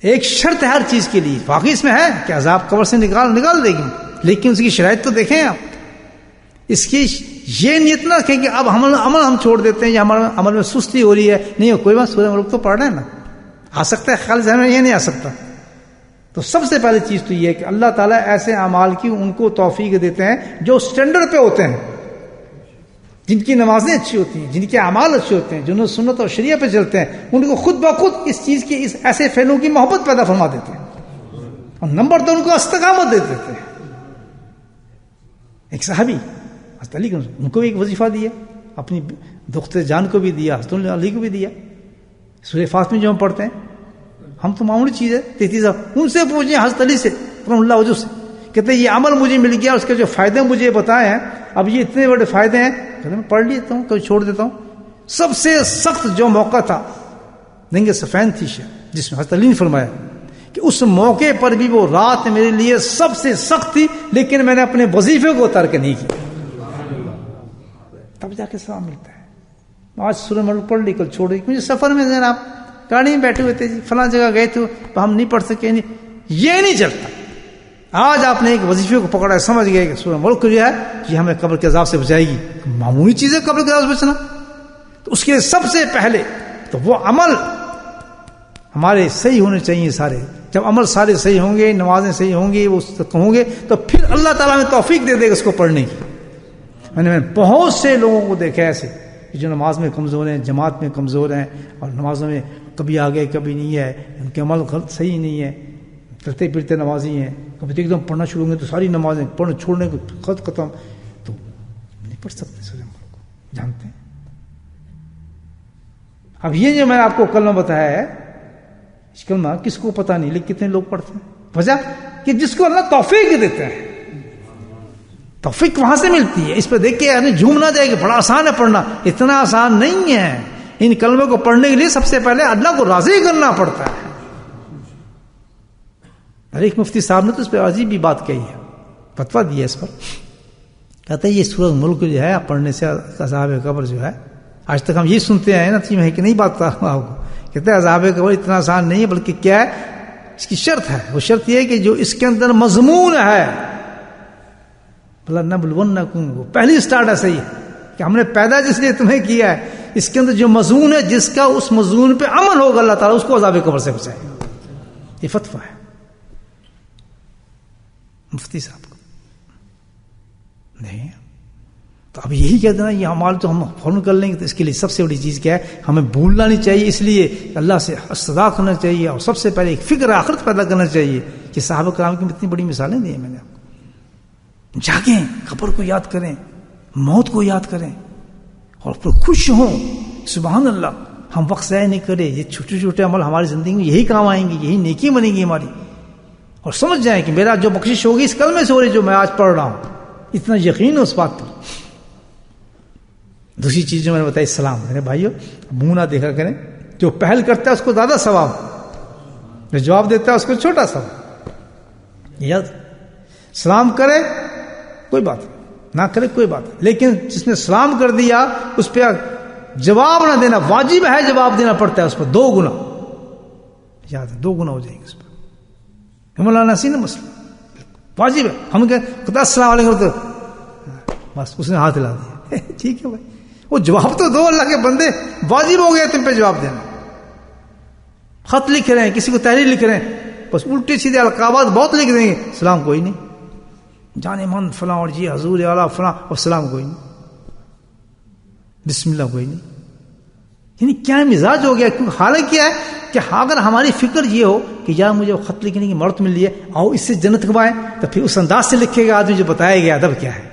ایک شرط ہے ہر چیز کے لیے، واقعی اس میں ہے کہ عذاب قبر سے نکال دے گی، لیکن اس کی شرائط تو دیکھیں آپ، اس کی یہ نیت نہ رکھیں کہ اب عمل ہم چھوڑ دیتے ہیں یا ہمارے عمل میں سستی ہو رہی ہے، نہیں کوئی بات، سورہ ملک تو پڑھ رہے ہیں نا، آ سکتا ہے خیال ذہن میں، یہ نہیں آ سکتا۔ تو سب سے پہلی چیز تو یہ ہے کہ اللہ تعالیٰ ایسے اعمال کی ان کو توفیق دیتے ہیں جو سٹینڈرڈ پہ ہوتے ہیں، جن کی نمازیں اچھی ہوتی ہیں، جن کے اعمال اچھے ہوتے ہیں، جنہوں سنت اور شریعہ پہ چلتے ہیں، ان کو خود بخود اس چیز کی، اس ایسے فعلوں کی محبت پیدا فرما دیتے ہیں، اور نمبر 2 ان کو استقامت دے دیتے ہیں۔ ایک صحابی ان کو بھی ایک وظیفہ دیا، اپنی دختر جان کو بھی دیا، حضرت علی کو بھی دیا. سورہ فاطمہ جو ہم پڑھتے ہیں، ہم تو معمولی چیز ہے 33 ان سے پوچھیں، حضرت علی سے رحمہ اللہ وجہ سے، کہتے ہیں یہ عمل مجھے مل گیا، اس کے جو فائدے مجھے بتائے ہیں، اب یہ اتنے بڑے فائدے ہیں، کہتے میں پڑھ لیتا ہوں، کبھی چھوڑ دیتا ہوں. سب سے سخت جو موقع تھا جنگ صفین تھی جس میں حضرت علی نے فرمایا کہ اس موقع پر بھی وہ رات میرے لیے سب سے سخت تھی، لیکن میں نے اپنے وظیفے کو ترک نہیں کیا. تب جا کے ثواب ملتا ہے. آج سورہ ملک پڑھ لی، کل چھوڑ دی، مجھے سفر میں جناب گاڑی میں بیٹھے ہوئے تھے جی، فلاں جگہ گئے تھے، ہم نہیں پڑھ سکے. نہیں، یہ نہیں چلتا. آج آپ نے ایک وظیفے کو پکڑا ہے، سمجھ گئے کہ سورہ ملک جو ہے یہ ہمیں قبر کے عذاب سے بچائے گی. معمولی چیز ہے قبر کے عذاب سے بچنا. تو اس کے سب سے پہلے تو وہ عمل ہمارے صحیح ہونے چاہیے سارے. جب عمل سارے صحیح ہوں گے، نمازیں صحیح ہوں گی، وہ ہوں گے، تو پھر اللہ تعالیٰ میں توفیق دے دے گا اس کو پڑھنے کی. میں نے بہت سے لوگوں کو دیکھا ایسے جو نماز میں کمزور ہیں، جماعت میں کمزور ہیں، اور نمازوں میں کبھی آگے کبھی نہیں ہے، ان کے عمل غلط صحیح نہیں ہے، چلتے پھرتے نمازی ہیں. کبھی ایک دم پڑھنا شروع ہوں گے تو ساری نمازیں پڑھنا چھوڑنے کو خط ختم، تو نہیں پڑھ سکتے سورہ ملک کو، جانتے ہیں. اب یہ جو میں نے آپ کو کلمہ بتایا ہے، اس کلمہ کس کو پتہ نہیں، لیکن کتنے لوگ پڑھتے ہیں. وجہ کہ جس کو اللہ توفیق دیتا ہے، توفیق وہاں سے ملتی ہے. اس پہ دیکھ کے یعنی جھوم نہ جائے کہ بڑا آسان ہے پڑھنا. اتنا آسان نہیں ہے. ان کلموں کو پڑھنے کے لیے سب سے پہلے اللہ کو راضی کرنا پڑتا ہے. ایک مفتی صاحب نے تو اس پہ عجیب بھی بات کہی ہے، فتویٰ دیا اس پر. کہتا ہے یہ سورۃ ملک جو ہے پڑھنے سے عذاب قبر جو ہے، آج تک ہم یہ سنتے ہیں نا، ہے کہ نہیں بات بتا رہا ہوں آپ کو. کہتے ہیں عذاب قبر اتنا آسان نہیں ہے، بلکہ کیا ہے اس کی شرط ہے. وہ شرط یہ ہے کہ جو اس کے اندر مضمون ہے، نبلونکم، وہ پہلی سٹارٹ ہے صحیح کہ ہم نے پیدا جس لیے تمہیں کیا ہے، اس کے اندر جو مضمون ہے، جس کا اس مضمون پہ عمل ہوگا اللہ تعالیٰ اس کو عذاب قبر سے بچائے. یہ فتویٰ ہے مفتی صاحب کو. نہیں تو اب یہی کہتے ہیں یہ اعمال تو ہم فوراً کر لیں گے. تو اس کے لیے سب سے بڑی چیز کیا ہے، ہمیں بھولنا نہیں چاہیے. اس لیے اللہ سے استدعا کرنا چاہیے، اور سب سے پہلے ایک فکر آخرت پیدا کرنا چاہیے. کہ صحابہ کرام کی اتنی بڑی مثالیں دی ہیں میں نے آپ کو. جاگیں، قبر کو یاد کریں، موت کو یاد کریں، اور پھر خوش ہوں. سبحان اللہ، ہم وقت ضائع نہیں کریں. یہ چھوٹے چھوٹے عمل ہماری زندگی میں یہی کام آئیں گے، یہی نیکی بنے گی ہماری. اور سمجھ جائیں کہ میرا جو بخشش ہوگی اس کلمے سے ہو رہی جو میں آج پڑھ رہا ہوں. اتنا یقین ہے اس بات پر. دوسری چیز جو میں نے بتائی سلام. میرے بھائیو منہ نہ دیکھا کریں. جو پہل کرتا ہے اس کو زیادہ ثواب، جو جواب دیتا ہے اس کو چھوٹا ثواب. یاد سلام کرے کوئی بات، نہ کرے کوئی بات، لیکن جس نے سلام کر دیا اس پہ جواب نہ دینا واجب ہے، جواب دینا پڑتا ہے اس پر 2 گنا. یاد ہے 2 گنا ہو جائیں گے اس پر. مولانا سی نا مسئلہ واجب ہے. ہم کہ خدا السلام علیکم تو بس اس نے ہاتھ ہلا دیا. ٹھیک ہے بھائی، وہ جواب تو دو. اللہ کے بندے واجب ہو گیا تم پہ جواب دینا. خط لکھ رہے ہیں، کسی کو تحریر لکھ رہے ہیں، بس الٹے سیدھے القابات بہت لکھ دیں گے. سلام کوئی نہیں، جانے من فلاں اور جی حضور اعلیٰ فلاں، اور سلام کوئی نہیں، بسم اللہ کوئی نہیں. یعنی کیا مزاج ہو گیا. حالانکہ کیا ہے کہ اگر ہماری فکر یہ ہو کہ یار مجھے خط لکھنے کی مہارت مل رہی ہے، آؤ اس سے جنت کمائیں، تو پھر اس انداز سے لکھے گا آدمی جو بتایا گیا. ادب کیا ہے،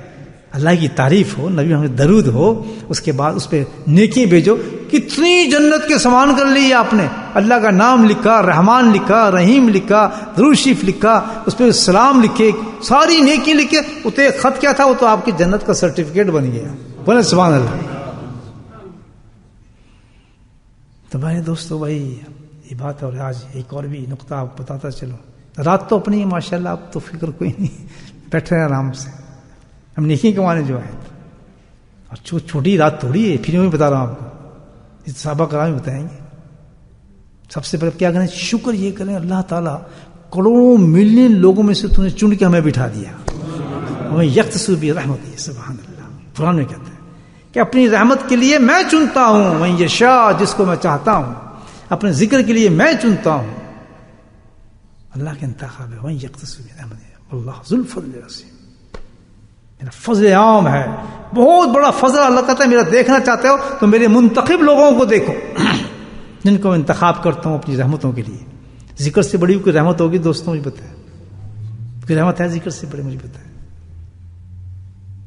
اللہ کی تعریف ہو، نبی ہمیں درود ہو، اس کے بعد اس پہ نیکی بھیجو. کتنی جنت کے سامان کر لی آپ نے. اللہ کا نام لکھا، رحمان لکھا، رحیم لکھا، درود شریف لکھا، اس پہ سلام لکھے، ساری نیکی لکھے. وہ تو ایک خط کیا تھا، وہ تو آپ کی جنت کا سرٹیفکیٹ بن گیا. بولے سبحان اللہ. تو بھائی دوستو، بھائی یہ بات. اور آج ایک اور بھی نقطہ آپ کو بتاتا چلو. رات تو اپنی ہے ماشاءاللہ، اب تو فکر کوئی نہیں، بیٹھے ہیں آرام سے. ہم نیکی کمانے جو ہے، اور چھوٹی رات تھوڑی ہے. پھر میں بتا رہا ہوں آپ کو، صحابہ کرام بتائیں گے. سب سے پہلے کیا کریں، شکر یہ کریں اللہ تعالیٰ کروڑوں ملین لوگوں میں سے تم نے چن کے ہمیں بٹھا دیا. ہمیں یختص برحمتہ. سبحان اللہ. قرآن میں کہتے ہیں کہ اپنی رحمت کے لیے میں چنتا ہوں، میں یشاء، جس کو میں چاہتا ہوں. اپنے ذکر کے لیے میں چنتا ہوں. اللہ کے انتخاب ہے. وہیں یختص برحمتہ، اللہ ذو الفضل العظیم. میرا فضل عام ہے، بہت بڑا فضل. اللہ کہتا ہے میرا دیکھنا چاہتے ہو تو میرے منتخب لوگوں کو دیکھو جن کو میں انتخاب کرتا ہوں اپنی رحمتوں کے لیے. ذکر سے بڑی کوئی رحمت ہوگی دوستوں؟ مجھے بتائیں، کوئی رحمت ہے ذکر سے بڑی؟ مجھے بتائیں.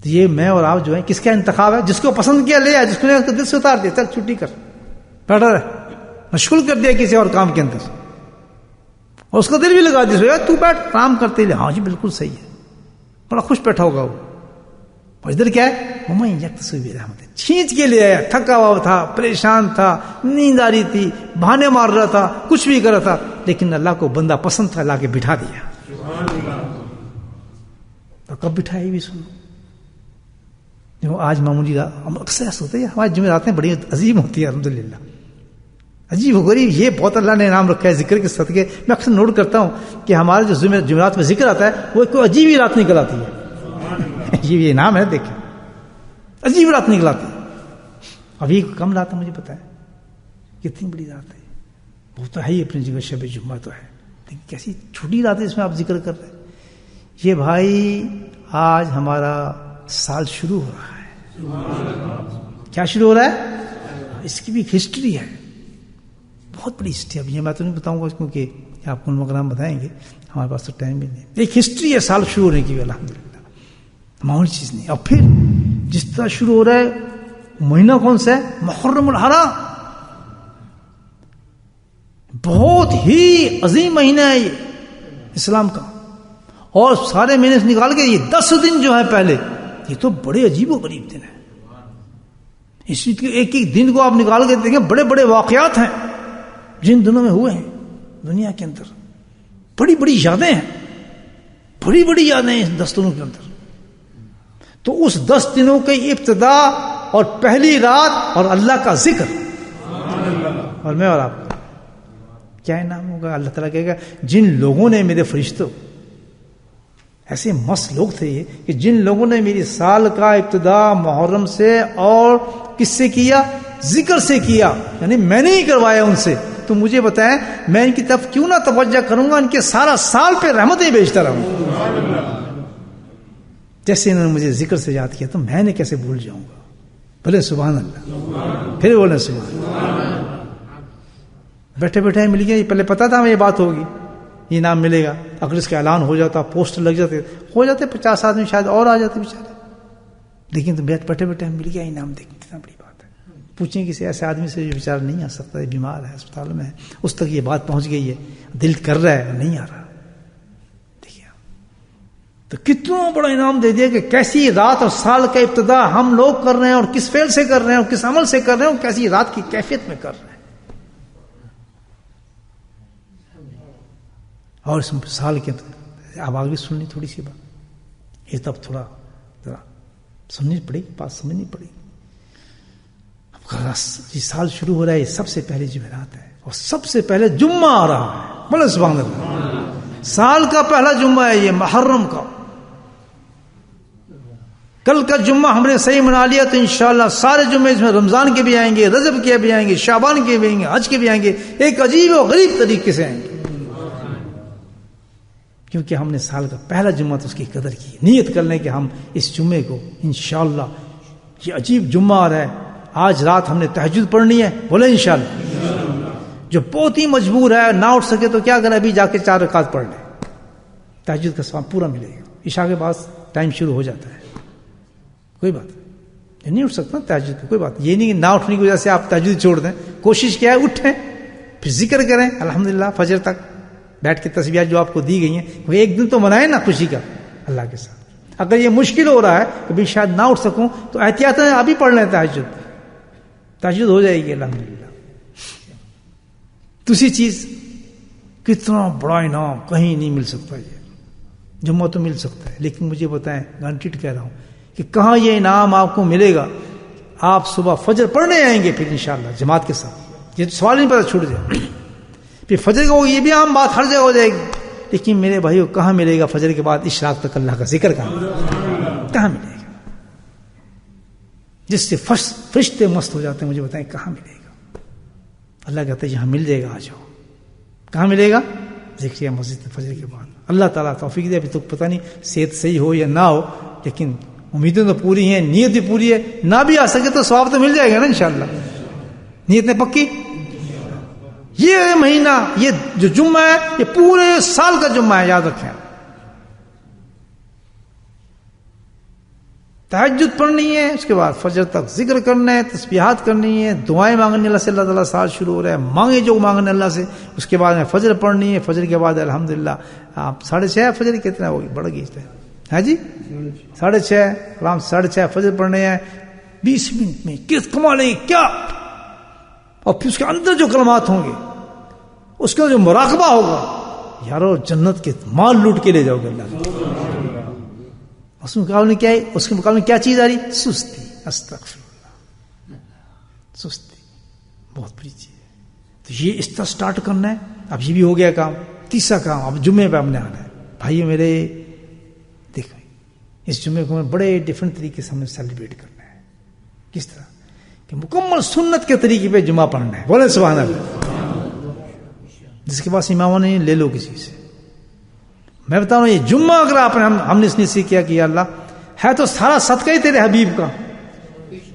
تو یہ میں اور آپ جو ہیں کس کا انتخاب ہے؟ جس کو پسند کیا لے آیا، جس کو نہیں اس کو دل سے اتار دیا، چل چھٹی کر، بیٹھا رہے، مشغول کر دیا کسی اور کام کے اندر، اور اس کا دل بھی لگا دیا تو بیٹھ کام کرتے لے، ہاں جی بالکل صحیح ہے، بڑا خوش بیٹھا ہوگا وہ، اور ادھر کیا ہے، مما انجکت بھی رحمت کھینچ کے لے آیا، تھکا ہوا تھا، پریشان تھا، نیند آ رہی تھی، بہانے مار رہا تھا، کچھ بھی کر رہا تھا، لیکن اللہ کو بندہ پسند تھا، لا کے بٹھا دیا۔ تو کب بٹھایا یہ بھی سنو، جو آج معمولی اکثر ایسا ہوتا ہے، ہماری جمعراتیں بڑی عظیم ہوتی ہیں الحمدللہ، عجیب و غریب، یہ بہت اللہ نے انعام رکھا ہے ذکر کے صدقے۔ میں اکثر نوٹ کرتا ہوں کہ ہمارے جو جمعرات میں ذکر آتا ہے وہ کوئی عجیب ہی رات نکل آتی ہے، یہ انعام ہے، دیکھیں عجیب رات نکل آتی ہے۔ ابھی کم رات ہے، مجھے پتا ہے کتنی بڑی رات ہے، وہ تو ہے ہی اپنی جگہ، شب جمعہ تو ہے، لیکن کیسی چھوٹی رات ہے اس میں آپ ذکر کر رہے ہیں۔ یہ بھائی آج ہمارا سال شروع ہو رہا ہے، کیا شروع ہو رہا ہے؟ اس کی بھی ایک ہسٹری ہے، بہت بڑی ہسٹری۔ اب یہ میں تو نہیں بتاؤں گا کیونکہ آپ کو مقام بتائیں گے، ہمارے پاس تو ٹائم بھی نہیں، ایک ہسٹری ہے سال شروع ہونے کی، الحمدللہ معمولی چیز نہیں۔ اور پھر جس طرح شروع ہو رہا ہے، مہینہ کون سا ہے؟ محرم الحرام، بہت ہی عظیم مہینہ ہے یہ اسلام کا، اور سارے مہینے سے نکال کے یہ 10 دن جو ہے پہلے، یہ تو بڑے عجیب و غریب دن ہیں۔ اس ایک ایک دن کو آپ نکال کے دیکھیں، بڑے بڑے واقعات ہیں جن دنوں میں ہوئے ہیں دنیا کے اندر، بڑی بڑی یادیں ہیں، بڑی بڑی یادیں ہیں 10 دنوں کے اندر۔ تو اس 10 دنوں کی ابتدا اور پہلی رات اور اللہ کا ذکر، اور میں اور آپ کا کیا انعام ہوگا؟ اللہ تعالیٰ کہے گا جن لوگوں نے میرے فرشتوں، ایسے مست لوگ تھے یہ کہ جن لوگوں نے میری سال کا ابتدا محرم سے اور کس سے کیا؟ ذکر سے کیا، یعنی میں نے ہی کروایا ان سے، تو مجھے بتائیں میں ان کی طرف کیوں نہ توجہ کروں گا، ان کے سارا سال پہ رحمتیں بھیجتا رہوں۔ جیسے انہوں نے مجھے ذکر سے یاد کیا تو میں نے کیسے بھول جاؤں گا؟ بولے سبحان اللہ، پھر بولے سبحان اللہ۔ بیٹھے بیٹھے مل گیا، یہ پہلے پتا تھا ہمیں یہ بات ہوگی، یہ نام ملے گا، اگر اس کا اعلان ہو جاتا، پوسٹر لگ جاتے، ہو جاتے 50 آدمی شاید اور آ جاتے بیچارے، لیکن تو بیٹھے بیٹھے مل گیا انعام، دیکھ کتنا بڑی بات ہے۔ پوچھیں کسی ایسے آدمی سے جو بیچارہ نہیں آ سکتا، بیمار ہے، اسپتال میں ہے، اس تک یہ بات پہنچ گئی ہے، دل کر رہا ہے نہیں آ رہا، دیکھیے تو کتنا بڑا انعام دے دیا کہ کیسی رات اور سال کا ابتدا ہم لوگ کر رہے ہیں، اور کس فعل سے کر رہے ہیں، اور کس عمل سے کر رہے ہیں، اور کیسی رات کی کیفیت میں کر رہے ہیں۔ اور اس سال کے اب آگے سننی تھوڑی سی بات، یہ تب تھوڑا ذرا سننی پڑے گی، بات سمجھنی پڑے گی۔ اب یہ سال شروع ہو رہا ہے، یہ سب سے پہلے جمعرات ہے، اور سب سے پہلے جمعہ آ رہا ہے، بولے سبحان اللہ، سال کا پہلا جمعہ ہے یہ محرم کا۔ کل کا جمعہ ہم نے صحیح منا لیا تو انشاءاللہ سارے جمعے اس میں رمضان کے بھی آئیں گے، رجب کے بھی آئیں گے، شعبان کے بھی آئیں گے، حج کے بھی آئیں گے، ایک عجیب و غریب طریقے سے آئیں گے، کیونکہ ہم نے سال کا پہلا جمعہ تو اس کی قدر کی، نیت کر لیں کہ ہم اس جمعے کو انشاءاللہ، یہ عجیب جمعہ آ رہا ہے، آج رات ہم نے تہجد پڑھنی ہے، بولے انشاءاللہ۔ جو بہت ہی مجبور ہے نہ اٹھ سکے تو کیا کرے، ابھی جا کے 4 رکعت پڑھ لے، تہجد کا ثواب پورا ملے گا۔ عشاء کے بعد ٹائم شروع ہو جاتا ہے، کوئی بات نہیں اٹھ سکتا تہجد، کوئی بات یہ نہیں کہ نہ اٹھنے کی وجہ سے آپ تہجد چھوڑ دیں، کوشش کیا ہے اٹھیں، پھر ذکر کریں الحمدللہ فجر تک بیٹھ کے، تسبیحات جو آپ کو دی گئی ہیں وہ ایک دن تو منائیں نا خوشی کا اللہ کے ساتھ۔ اگر یہ مشکل ہو رہا ہے کہ بھی شاید نہ اٹھ سکوں تو احتیاط ابھی پڑھ لیں، تہجد ہو جائے گی الحمدللہ۔ دوسری چیز، کتنا بڑا انعام کہیں نہیں مل سکتا، یہ جمعہ تو مل سکتا ہے، لیکن مجھے بتائیں، گارنٹیڈ کہہ رہا ہوں کہ کہاں یہ انعام آپ کو ملے گا؟ آپ صبح فجر پڑھنے آئیں گے پھر انشاءاللہ جماعت کے ساتھ، یہ سوال نہیں پتہ چھوٹ جائے، پھر فجر کو یہ بھی عام بات ہر جگہ ہو جائے گی، لیکن میرے بھائیو کہاں ملے گا فجر کے بعد اشراق تک اللہ کا ذکر، کہاں ملے گا؟ جس سے فرشتے مست ہو جاتے ہیں، مجھے بتائیں کہاں ملے گا؟ اللہ کہتا ہے یہاں مل جائے گا، آ جاؤ۔ کہاں ملے گا؟ ذکر مسجد فجر کے بعد۔ اللہ تعالیٰ توفیق دے، ابھی تو پتہ نہیں صحت صحیح ہو یا نہ ہو، لیکن امیدیں تو پوری ہیں، نیت بھی پوری ہے، نہ بھی آ سکے تو ثواب تو مل جائے گا نا انشاءاللہ، نیت نے پکی۔ یہ مہینہ، یہ جو جمعہ ہے یہ پورے سال کا جمعہ ہے، یاد رکھیں، تہجد پڑھنی ہے، اس کے بعد فجر تک ذکر کرنا ہے، تسبیحات کرنی ہے، دعائیں مانگنی اللہ سے، اللہ تعالیٰ سال شروع ہو رہا ہے، مانگے جو مانگنے اللہ سے. اس کے بعد میں فجر پڑھنی ہے، فجر کے بعد الحمدللہ آپ 6:30 فجر کتنا ہوگی بڑھ گئی ہے جی 6:30 آرام 6:30 فجر پڑھنے ہیں 20 منٹ میں کس کمال ہے کیا. اور پھر اس کے اندر جو کلمات ہوں گے، اس کا جو مراقبہ ہوگا، یارو جنت کے مال لوٹ کے لے جاؤ گے اللہ. اس مقابلے کیا ہے؟ اس کے مقابلے میں کیا چیز آ رہی؟ سستی. استغفر اللہ، سستی بہت بڑی چیز ہے. تو یہ اس طرح سٹارٹ کرنا ہے. اب یہ بھی ہو گیا کام. تیسرا کام اب جمعے پہ ہم نے آنا ہے. بھائیو میرے دیکھو اس جمعے کو ہمیں بڑے ڈفرینٹ طریقے سے ہمیں سیلیبریٹ کرنا ہے. کس طرح کہ مکمل سنت کے طریقے پہ جمعہ پڑھنا ہے. بولے سبحان اللہ. جس کے پاس اماموں نے لے لو کسی سے. میں بتا رہا ہوں یہ جمعہ اگر آپ نے ہم نے اس نے سے کیا کہ یا اللہ ہے تو سارا صدقہ ہی تیرے حبیب کا.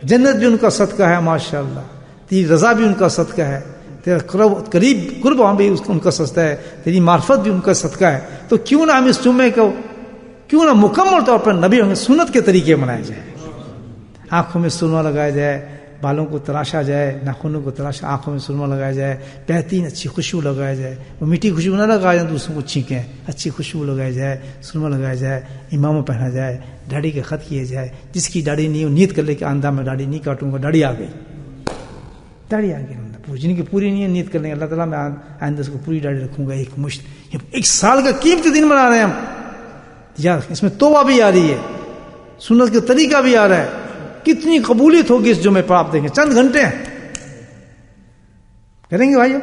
جنت بھی ان کا صدقہ ہے ماشاءاللہ، تیری رضا بھی ان کا صدقہ ہے، تیرا قرب ہم بھی ان کا صدقہ ہے، تیری معرفت بھی ان کا صدقہ ہے. تو کیوں نہ ہم اس جمعے کو کیوں نہ مکمل طور پر نبی سنت کے طریقے منائے جائے. آنکھوں میں سرما لگایا جائے، بالوں کو تراشا جائے، ناخنوں کو تراشا، آنکھوں میں سرما لگایا جائے، بہترین اچھی خوشبو لگایا جائے. وہ میٹھی خوشبو نہ لگایا جائے دوسروں کو چھینکیں، اچھی خوشبو لگایا جائے، سرما لگایا جائے، اماموں پہنا جائے، داڑھی کے خط کیے جائے. جس کی داڑھی نہیں ہو نیت کر لے کہ آندہ میں داڑھی نہیں کاٹوں گا. داڑھی آ گئی، داڑھی آ گئی. جن کی پوری نہیں ہے نیت کر لیں اللہ تعالیٰ میں آئندہ کو پوری داڑھی رکھوں گا. ایک مشت 1 سال کا قیمتی دن منا رہے ہیں ہم. یا اس میں توبہ بھی آ رہی ہے، سنت کا طریقہ بھی آ رہا ہے. کتنی قبولیت ہوگی اس جمعے پر آپ دیکھیں. چند گھنٹے ہیں کریں گے بھائیو.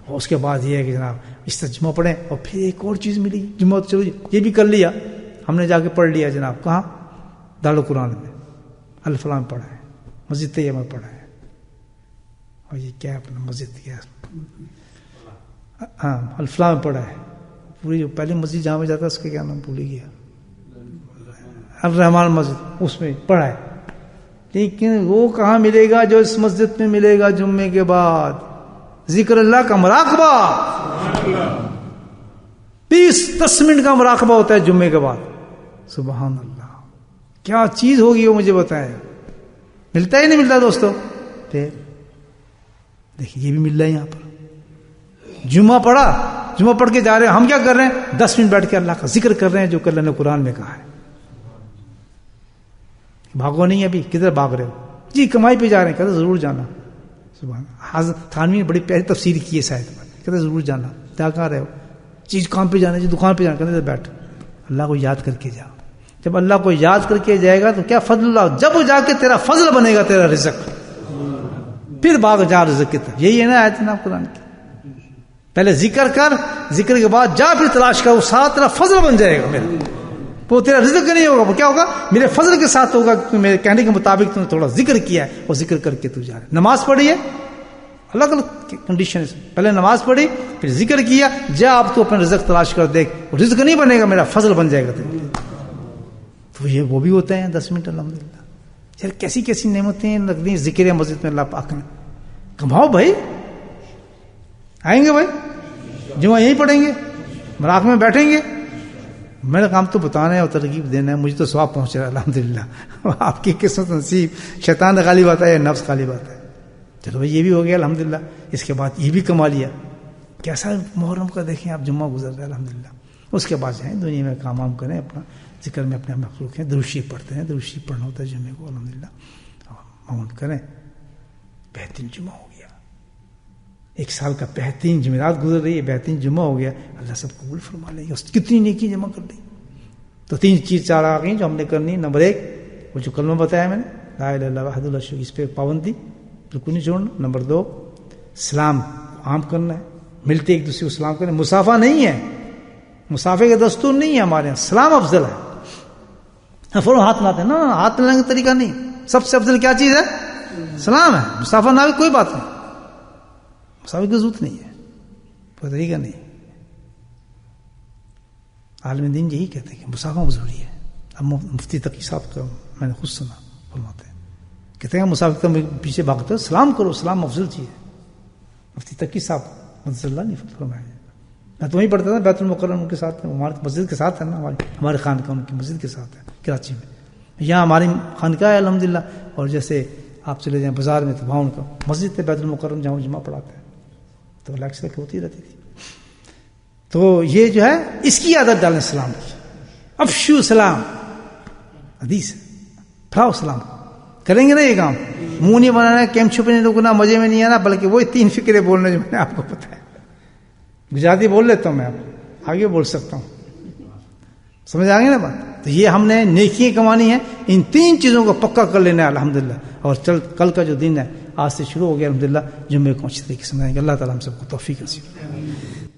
اور اس کے بعد یہ ہے کہ جناب اس طرح جمعہ پڑھیں. اور پھر ایک اور چیز ملی جمعہ. چلو یہ بھی کر لیا ہم نے، جا کے پڑھ لیا جناب. کہاں؟ دارالقرآن میں الفلاح میں پڑھا ہے، مسجد طیبہ میں پڑھا ہے. اور یہ کیا ہے اپنا مسجد کیا ہاں الفلاح میں پڑھا ہے. پوری جو پہلے مسجد جہاں میں جاتا اس کا کیا نام بھول ہی گیا، الرحمان مسجد، اس میں پڑھا ہے. لیکن وہ کہاں ملے گا جو اس مسجد میں ملے گا جمعے کے بعد؟ ذکر اللہ کا مراقبہ. 20-10 منٹ کا مراقبہ ہوتا ہے جمعے کے بعد. سبحان اللہ، کیا چیز ہوگی وہ مجھے بتائیں. ملتا ہی نہیں ملتا دوستو. پھر دیکھیے یہ بھی مل رہا ہے یہاں پر. جمعہ پڑھا، جمعہ پڑھ کے جا رہے ہیں. ہم کیا کر رہے ہیں؟ 10 منٹ بیٹھ کے اللہ کا ذکر کر رہے ہیں جو کہ اللہ نے قرآن میں کہا ہے. بھاگو نہیں ابھی. کدھر بھاگ رہے ہو؟ جی کمائی پہ جا رہے ہیں. کہتے ضرور جانا. سبحان حضرت تھانوی نے بڑی پیاری تفسیر کی ہے شاید. کہتے ضرور جانا. کیا کہہ رہے ہو؟ چیز کام پہ جانا، جی دکان پہ جانا. کہتے بیٹھ اللہ کو یاد کر کے جا. جب اللہ کو یاد کر کے جائے گا تو کیا فضل اللہ، جب وہ جا کے تیرا فضل بنے گا، تیرا رزق، پھر بھاگ جا رزق کی طرف. یہی ہے نا آیت جناب قرآن کی. پہلے ذکر کر، ذکر کے بعد جا پھر تلاش کر، وہ سارا تیرا فضل بن جائے گا. میرا وہ تیرا رزق نہیں ہوگا، وہ کیا ہوگا؟ میرے فضل کے ساتھ ہوگا. میرے کہنے کے مطابق تم نے تھوڑا ذکر کیا ہے اور ذکر کر کے تو جا رہا ہے. نماز پڑھی ہے، الگ الگ کنڈیشن. پہلے نماز پڑھی، پھر ذکر کیا. جا اب تو اپنا رزق تلاش کر دیکھ. وہ رزق نہیں بنے گا، میرا فضل بن جائے گا. تو یہ وہ بھی ہوتے ہیں 10 منٹ الحمدللہ. یار کیسی کیسی نعمتیں رکھ دی ذکر مسجد میں اللہ پاک نے. کماؤ بھائی. آئیں گے بھائی جمعہ یہیں پڑھیں گے، مراقبے میں بیٹھیں گے. میرا کام تو بتانا ہے اور ترغیب دینا ہے. مجھے تو ثواب پہنچ رہا ہے الحمدللہ. آپ کی قسمت نصیب، شیطان غالب آتا ہے یا نفس غالب آتا ہے. چلو بھائی یہ بھی ہو گیا الحمدللہ. اس کے بعد یہ بھی کما لیا. کیسا محرم کا دیکھیں آپ جمعہ گزر رہا ہے الحمدللہ. اس کے بعد جائیں دنیا میں کام وام کریں، اپنا ذکر میں اپنے مخلوق ہیں. درود شریف پڑھتے ہیں، درود شریف پڑھنا ہوتا ہے جمعے کو الحمدللہ. ماؤنٹ کریں. بہترین جمعہ ہو گیا. 1 سال کا بہترین جمعرات گزر رہی ہے، بہترین جمعہ ہو گیا. اللہ سب قبول فرما لے گا. کتنی نیکی جمع کر لی. تو 3 چیز 4 آ گئی جو ہم نے کرنی. نمبر 1 وہ جو کلمہ بتایا میں نے، لا الہ الا اللہ وحدہ لا شریک، اس پہ پابندی بالکل نہیں چھوڑنا. نمبر 2 سلام عام کرنا ہے، ملتے ایک دوسرے کو سلام کرنا. مسافہ نہیں ہے، مسافے کا دستور نہیں ہے ہمارے یہاں. سلام افضل ہے. فوراً ہاتھ ملاتے ہیں نا، ہاتھ ملانے کا طریقہ نہیں. سب سے افضل کیا چیز ہے؟ سلام ہے. مسافہ نہ بھی کوئی بات نہیں، مسافے کی ضرورت نہیں ہے، کوئی طریقہ نہیں. عالم دین یہی کہتے ہیں کہ مسافہ ضروری ہے. اب مفتی تقی صاحب کا میں نے خود سنا فرماتے ہیں، کہتے ہیں مسافر میں پیچھے بھاگتے ہو، سلام کرو، سلام افضل چیز ہے. مفتی تقی صاحب مدثر اللہ نے فرمایا. میں تو وہیں پڑھتا تھا بیت المکرم ان کے ساتھ، ہمارے مسجد کے ساتھ ہے نا، ہمارے خان کا ان کی مسجد کے ساتھ ہے کراچی میں. یہاں ہماری خانقاہ ہے الحمدللہ، اور جیسے آپ چلے جائیں بازار میں تو وہاں ان کا مسجد ہے بیت المکرم جہاں جمعہ پڑھاتے ہیں، تو لیکچر ہوتی رہتی تھی. تو یہ جو ہے اس کی عادت ڈالیں سلام کی. افشو سلام حدیث ہے، پھیلاؤ سلام. کریں گے نا یہ کام؟ منہ نہیں بنانا، کیم چھپے نہیں رکنا، مزے میں نہیں آنا، بلکہ وہی 3 فکرے بولنے جو میں نے آپ کو پتا ہے. گجراتی بول لیتا ہوں میں، آپ آگے بول سکتا ہوں، سمجھ آ گئی نا بات؟ تو یہ ہم نے نیکیاں کمانی ہیں، ان 3 چیزوں کو پکا کر لینا ہے الحمدللہ. اور کل کا جو دن ہے آج سے شروع ہو گیا الحمدللہ، جمعے کو اچھی طریقے سے سمجھائیں گے. اللہ تعالیٰ ہم سب کو توفیق نصیب.